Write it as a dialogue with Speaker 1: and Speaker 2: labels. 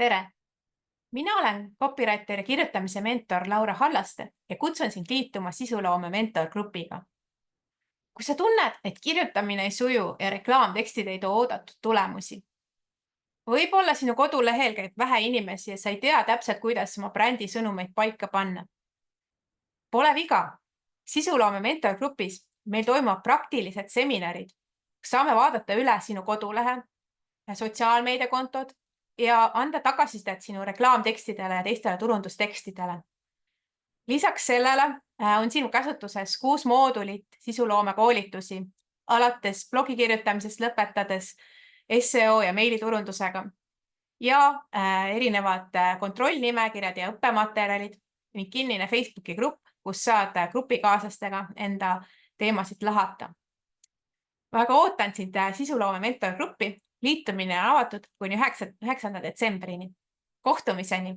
Speaker 1: Tere! Mina olen copywriteri kirjutamise mentor Laura Hallaste ja kutsun sind liituma sisuloome mentorgrupiga. Kui sa tunned, et kirjutamine ei suju ja reklaamtekstid ei too oodatud tulemusi, võib-olla sinu kodulehel käib vähe inimesi ja sa ei tea täpselt, kuidas oma brändi sõnumeid paika panna. Pole viga. Sisuloome mentorgrupis meil toimuvad praktilised seminarid, kus saame vaadata üle sinu kodulehe, sotsiaalmeediakontod ja anda tagasisidet sinu reklaamtekstidele ja teistele turundustekstidele. Lisaks sellele on sinu käsutuses 6 moodulit sisuloome koolitusi, alates blogi kirjutamisest lõpetades SEO ja meiliturundusega ja erinevad kontrollnimekirjad ja õppematerjalid ning kinnine Facebooki grupp, kus saad grupikaaslastega enda teemasid lahata. Väga ootan sind sisuloome mentorgruppi. Liitumine on avatud kuni 9. detsembrini. Kohtumiseni!